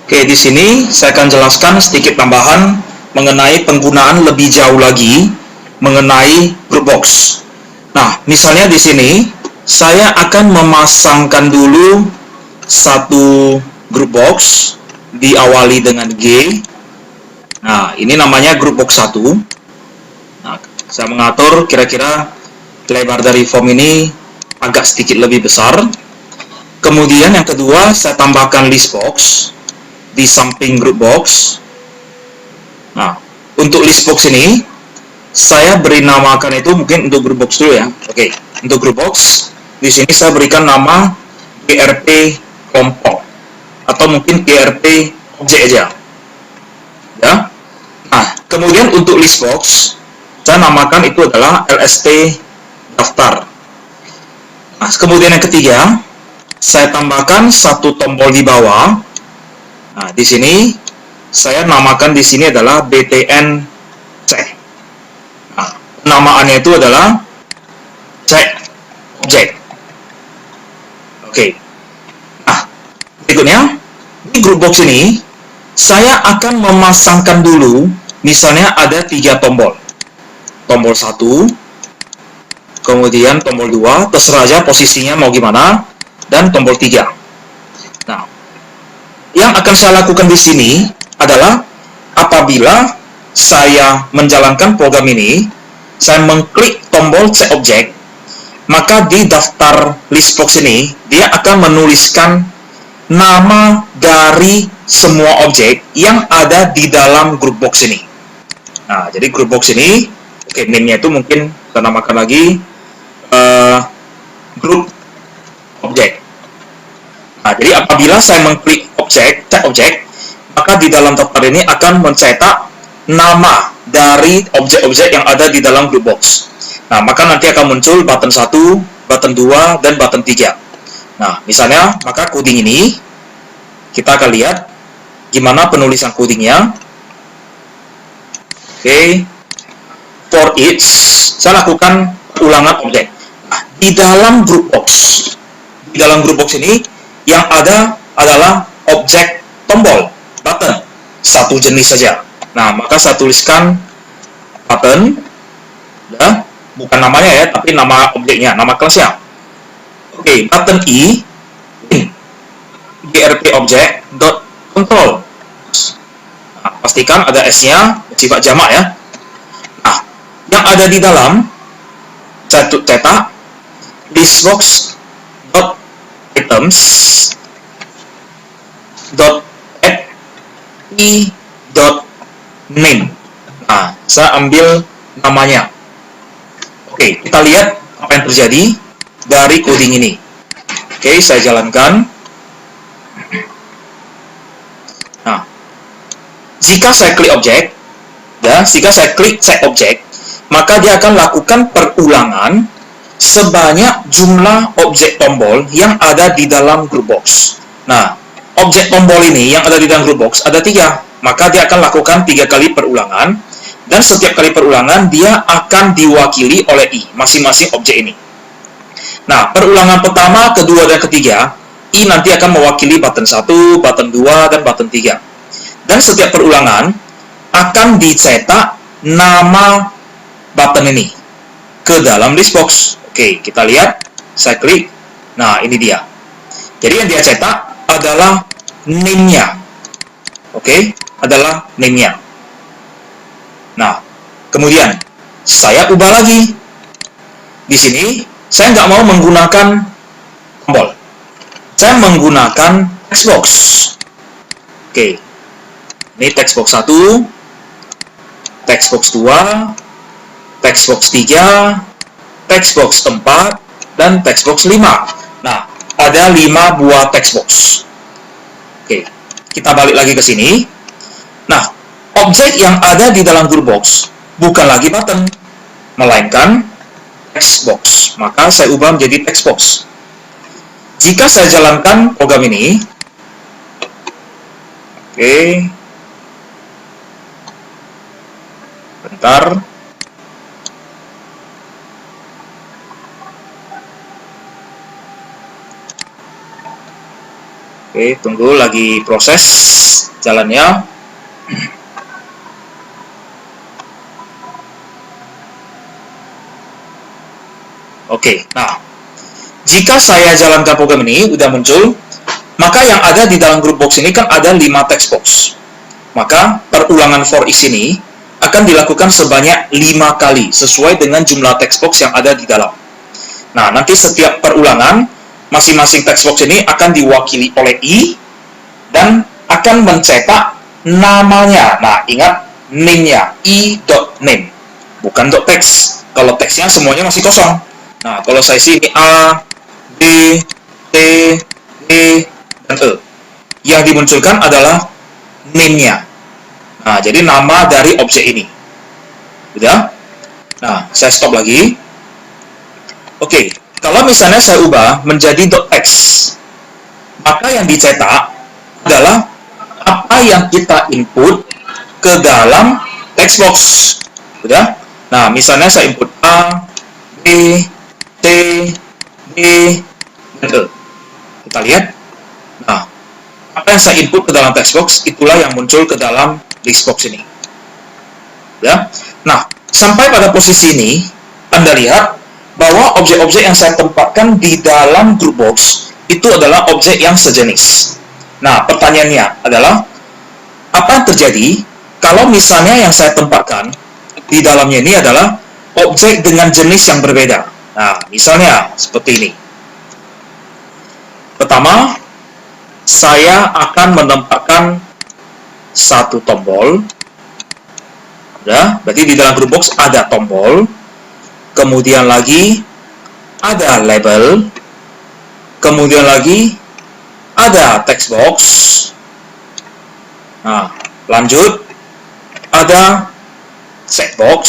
Oke, di sini saya akan jelaskan sedikit tambahan mengenai penggunaan lebih jauh lagi mengenai group box. Nah, misalnya di sini saya akan memasangkan dulu satu group box diawali dengan G. Nah, ini namanya group box 1. Nah, saya mengatur kira-kira lebar dari form ini agak sedikit lebih besar. Kemudian yang kedua, saya tambahkan list box di samping group box. Nah, untuk list box ini saya beri namakan itu mungkin untuk group box dulu ya. Oke, untuk group box di sini saya berikan nama GRP kelompok atau mungkin GRP objek aja. Ya. Nah, kemudian untuk list box saya namakan itu adalah LST daftar. Nah, kemudian yang ketiga saya tambahkan satu tombol di bawah. Nah, di sini saya namakan di sini adalah BTN-C. Nah, penamaannya itu adalah check object. Oke. Nah, berikutnya di group box ini saya akan memasangkan dulu, misalnya ada 3 tombol. Tombol 1, kemudian tombol 2, terserah aja posisinya mau gimana, dan tombol 3. Nah, yang akan saya lakukan di sini adalah apabila saya menjalankan program ini, saya mengklik tombol check object, maka di daftar list box ini dia akan menuliskan nama dari semua objek yang ada di dalam group box ini. Nah, jadi group box ini, oke, name-nya itu mungkin kita namakan lagi group object. Nah, jadi apabila saya mengklik objek, check object, maka di dalam daftar ini akan mencetak nama dari objek-objek yang ada di dalam group box. Nah, maka nanti akan muncul button 1, button 2, dan button 3. Nah, misalnya, maka coding ini, kita akan lihat gimana penulisan codingnya. Oke, for each, saya lakukan ulangan objek. Nah, di dalam group box ini, yang ada adalah objek tombol, button, satu jenis saja. Nah, maka saya tuliskan button, ya, bukan namanya ya, tapi nama objeknya, nama kelasnya. Oke, button E, grp object dot control. Nah, pastikan ada S-nya, sifat jamak ya. Nah, yang ada di dalam, saya cetak listbox dot items dot add e dot name. Nah, saya ambil namanya. Oke, kita lihat apa yang terjadi dari coding ini. Oke, saya jalankan. Nah, jika saya klik objek, ya, jika saya klik check object, maka dia akan lakukan perulangan sebanyak jumlah objek tombol yang ada di dalam group box. Nah, objek tombol ini yang ada di dalam group box ada 3, maka dia akan lakukan 3 kali perulangan, dan setiap kali perulangan dia akan diwakili oleh I, masing-masing objek ini. Nah, perulangan pertama, kedua, dan ketiga, I nanti akan mewakili button 1, button 2, dan button 3. Dan setiap perulangan akan dicetak nama button ini ke dalam list box. Oke, kita lihat. Saya klik. Nah, ini dia. Jadi yang dia cetak adalah name-nya. Oke, adalah name-nya. Nah, kemudian saya ubah lagi. Di sini saya nggak mau menggunakan tombol. Saya menggunakan text box. Oke, ini text box 1, text box 2, text box 3, text box 4, dan text box 5. Nah, ada 5 buah text box. Oke, kita balik lagi ke sini. Nah, objek yang ada di dalam group box bukan lagi button, melainkan text box. Maka saya ubah menjadi text box. Jika saya jalankan program ini, oke, bentar. Oke, tunggu lagi proses jalannya. Oke, nah, jika saya jalankan program ini, udah muncul, maka yang ada di dalam group box ini kan ada 5 text box. Maka perulangan for each ini akan dilakukan sebanyak 5 kali sesuai dengan jumlah text box yang ada di dalam. Nah, nanti setiap perulangan masing-masing text box ini akan diwakili oleh i dan akan mencetak namanya. Nah, ingat name-nya, i.name, bukan .text. Kalau text-nya semuanya masih kosong. Nah, kalau saya isi ini A, B, T, E, dan E. Yang dimunculkan adalah name-nya. Nah, jadi nama dari objek ini. Udah? Nah, saya stop lagi. Oke, kalau misalnya saya ubah menjadi .text, maka yang dicetak adalah apa yang kita input ke dalam text box. Udah? Nah, misalnya saya input A, B, T, D, dan E. Kita lihat. Nah, apa yang saya input ke dalam text box, itulah yang muncul ke dalam list box ini. Ya. Nah, sampai pada posisi ini, Anda lihat bahwa objek-objek yang saya tempatkan di dalam group box itu adalah objek yang sejenis. Nah, pertanyaannya adalah, apa yang terjadi kalau misalnya yang saya tempatkan di dalamnya ini adalah objek dengan jenis yang berbeda? Nah, misalnya seperti ini. Pertama, saya akan menempatkan satu tombol. Ya, berarti di dalam group box ada tombol. Kemudian lagi ada label. Kemudian lagi ada text box. Nah, lanjut ada checkbox.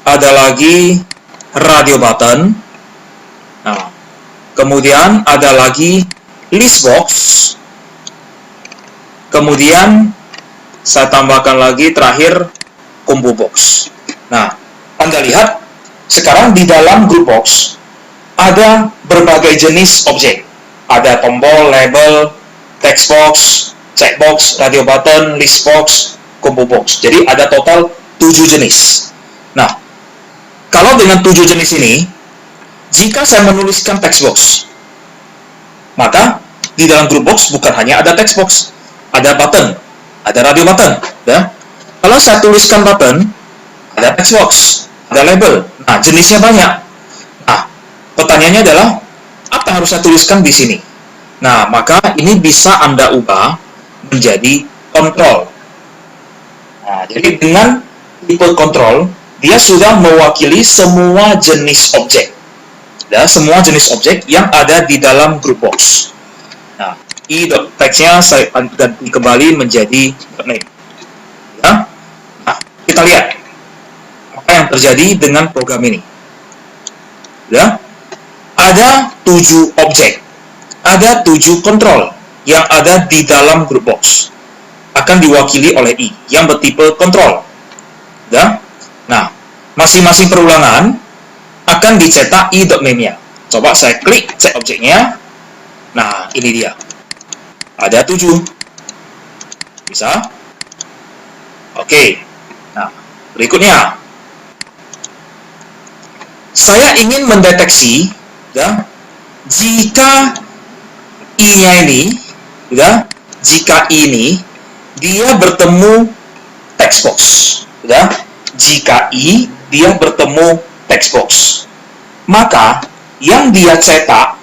Ada lagi radio button. Nah, kemudian ada lagi list box. Kemudian saya tambahkan lagi terakhir combo box. Nah, Anda lihat sekarang di dalam group box ada berbagai jenis objek. Ada tombol, label, text box, checkbox, radio button, list box, combo box. Jadi ada total 7 jenis. Nah, kalau dengan 7 jenis ini, jika saya menuliskan text box, maka di dalam group box bukan hanya ada text box, ada button, ada radio button. Ya. Kalau saya tuliskan button, ada text box, ada label. Nah, jenisnya banyak. Nah, pertanyaannya adalah, apa yang harus saya tuliskan di sini? Nah, maka ini bisa Anda ubah menjadi control. Nah, jadi dengan tipe control, dia sudah mewakili semua jenis objek. Ya, semua jenis objek yang ada di dalam group box. Nah, i.text-nya saya ganti kembali menjadi .name. Ya. Nah, kita lihat apa yang terjadi dengan program ini. Ya. Ada 7 objek. Ada 7 kontrol yang ada di dalam group box. Akan diwakili oleh i yang bertipe kontrol. Ya. Nah, masing-masing perulangan akan dicetak i.name-nya. Coba saya klik cek objeknya. Nah, ini dia. Ada 7. Bisa? Oke. Nah, berikutnya. Saya ingin mendeteksi, ya, jika i-nya ini, ya, jika ini dia bertemu text box, ya. Jika i dia bertemu text box, maka yang dia cetak,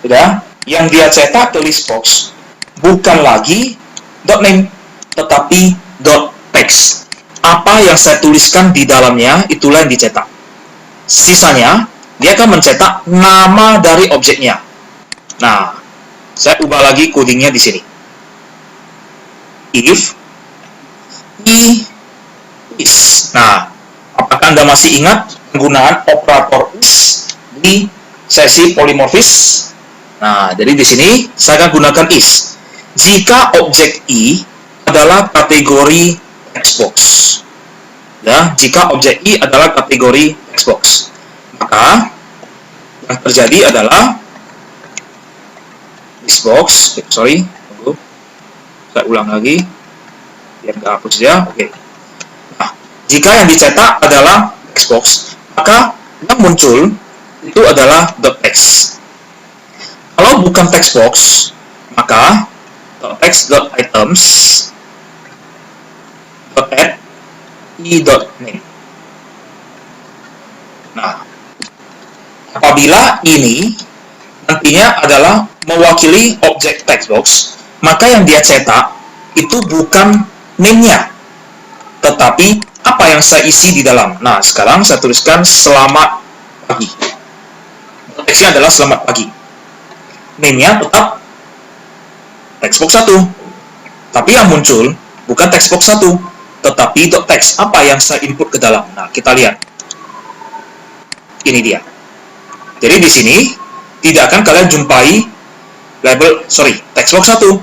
ya, yang dia cetak ke list box bukan lagi .name, tetapi .text. Apa yang saya tuliskan di dalamnya itulah yang dicetak. Sisanya dia akan mencetak nama dari objeknya. Nah, saya ubah lagi codingnya di sini. If i is. Nah, apakah Anda masih ingat penggunaan operator is di sesi polimorfis? Nah, jadi di sini saya akan gunakan is. Jika objek i adalah kategori text box. Ya, jika objek i adalah kategori text box, maka yang terjadi adalah this box, sorry, tunggu, saya ulang lagi biar nggak hapus ya. Oke. Nah, jika yang dicetak adalah text box, maka yang muncul itu adalah .text. Kalau bukan text box, maka .text.items .add i.name. Nah, apabila ini nantinya adalah mewakili objek text box, maka yang dia cetak itu bukan name-nya, tetapi apa yang saya isi di dalam. Nah, sekarang saya tuliskan selamat pagi. Teksnya adalah selamat pagi. Name-nya tetap textbox 1. Tapi yang muncul bukan textbox 1, tetapi .text. Apa yang saya input ke dalam? Nah, kita lihat. Ini dia. Jadi di sini tidak akan kalian jumpai textbox 1.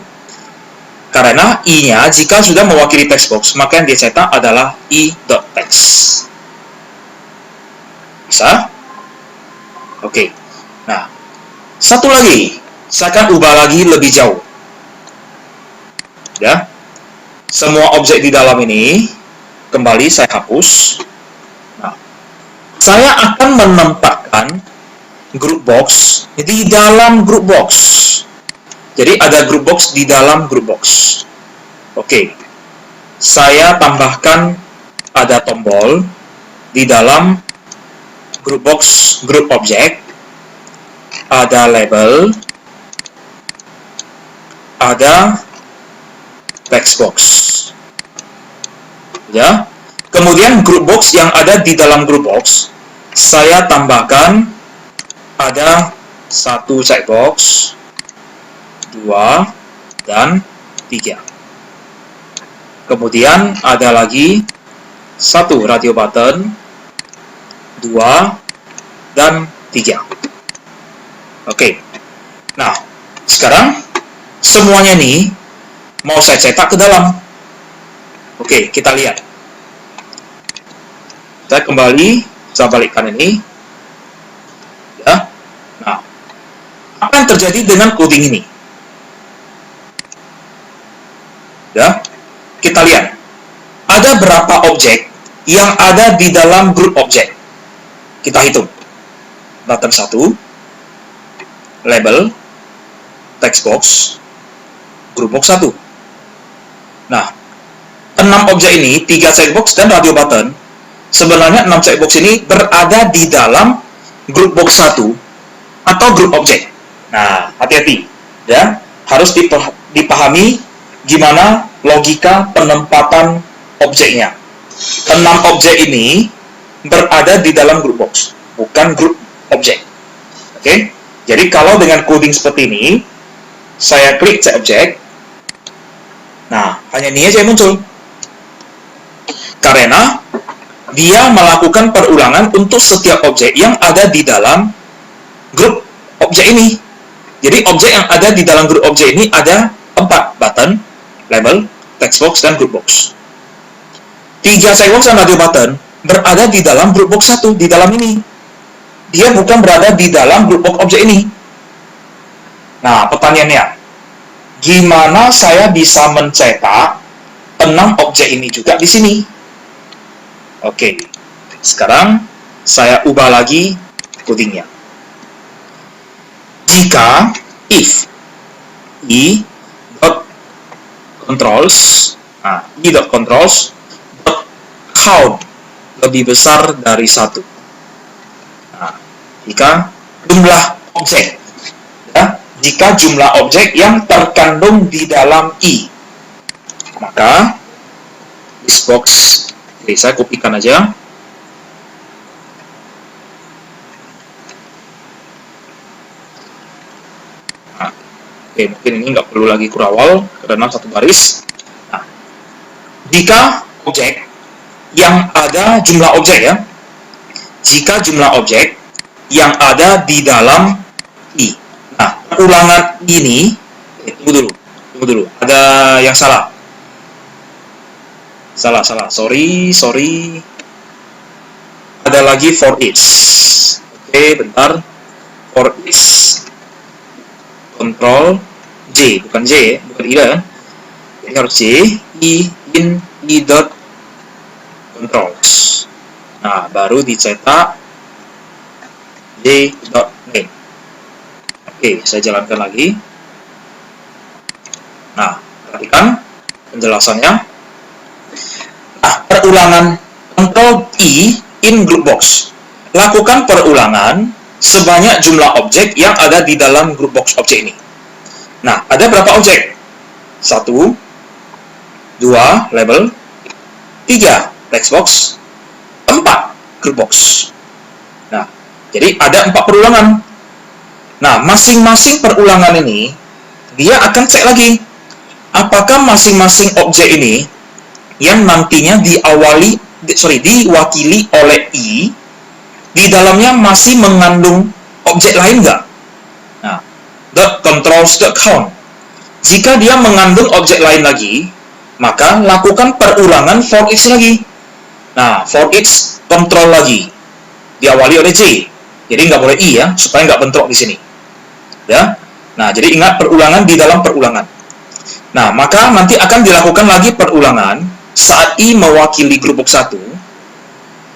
Karena i-nya jika sudah mewakili textbox, maka yang dicetak adalah i.text. Bisa? Oke. Nah, satu lagi, saya akan ubah lagi lebih jauh. Ya. Semua objek di dalam ini kembali saya hapus. Nah, saya akan menempatkan group box di dalam group box. Jadi ada group box di dalam group box. Oke. Saya tambahkan ada tombol di dalam group box, group object, ada label, ada text box. Ya. Kemudian group box yang ada di dalam group box, saya tambahkan ada 1 checkbox, 2, dan 3. Kemudian ada lagi 1 radio button, 2, dan 3. Oke. Nah, sekarang semuanya ini mau saya cetak ke dalam. Oke, kita lihat. Saya kembali, saya balikkan ini. Ya. Nah, apa yang terjadi dengan coding ini? Ya, kita lihat. Ada berapa objek yang ada di dalam grup objek? Kita hitung. Button 1, label, text box, group box 1. Nah, 6 objek ini, 3 checkbox dan radio button, sebenarnya 6 checkbox ini berada di dalam group box 1 atau grup objek. Nah, hati-hati. Ya, harus dipahami gimana logika penempatan objeknya. 6 objek ini berada di dalam group box, bukan grup objek. Oke? Jadi kalau dengan coding seperti ini, saya klik set object. Nah, hanya ini aja yang muncul. Karena dia melakukan perulangan untuk setiap objek yang ada di dalam grup objek ini. Jadi objek yang ada di dalam grup objek ini ada 4, button, label, text box, dan group box. 3 checkbox dan radio button berada di dalam group box 1, di dalam ini. Dia bukan berada di dalam group box objek ini. Nah, pertanyaannya, gimana saya bisa mencetak 6 objek ini juga di sini? Oke, sekarang saya ubah lagi codingnya. Jika if i.controls, nah, i.controls count lebih besar dari 1. Nah, jika jumlah objek, ya, jika jumlah objek yang terkandung di dalam i, maka this box, oke, saya kopikan aja. Nah, oke, mungkin ini nggak perlu lagi kurawal karena 1 baris. Nah, jika objek yang ada jumlah objek, ya, jika jumlah objek yang ada di dalam i. Nah, ulangan ini, tunggu dulu, ada yang salah. Sorry. Ada lagi for each. Oke, bentar. For each control J, bukan J, bukan I kan? Jadi harus J, I, in, I dot controls. Nah, baru dicetak J dot name. Oke, saya jalankan lagi. Nah, perhatikan penjelasannya. Nah, perulangan control I in group box. Lakukan perulangan sebanyak jumlah objek yang ada di dalam group box objek ini. Nah, ada berapa objek? 1, 2, label, 3, text box, 4, group box. Nah, jadi ada 4 perulangan. Nah, masing-masing perulangan ini, dia akan cek lagi, apakah masing-masing objek ini yang nantinya diwakili oleh I, di dalamnya masih mengandung objek lain nggak? Nah, dot controls dot count. Jika dia mengandung objek lain lagi, maka lakukan perulangan for each lagi. Nah, for each control lagi, diawali oleh J. Jadi nggak boleh I ya, supaya nggak bentrok di sini. Ya. Nah, jadi ingat perulangan di dalam perulangan. Nah, maka nanti akan dilakukan lagi perulangan saat I mewakili group box 1.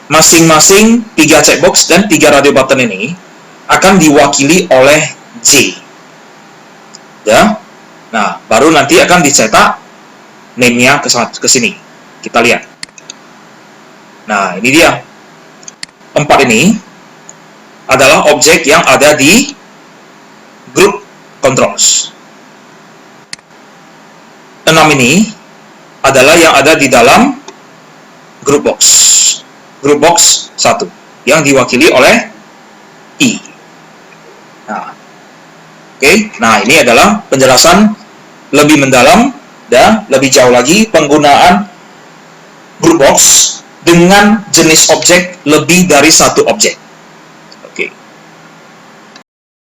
Masing-masing 3 checkbox dan 3 radio button ini akan diwakili oleh J. Ya. Nah, baru nanti akan dicetak name-nya ke sini. Kita lihat. Nah, ini dia. 4 ini adalah objek yang ada di group controls. 6 ini adalah yang ada di dalam group box. Group box 1 yang diwakili oleh I. Nah, oke. Nah, ini adalah penjelasan lebih mendalam dan lebih jauh lagi penggunaan group box dengan jenis objek lebih dari satu objek. Oke.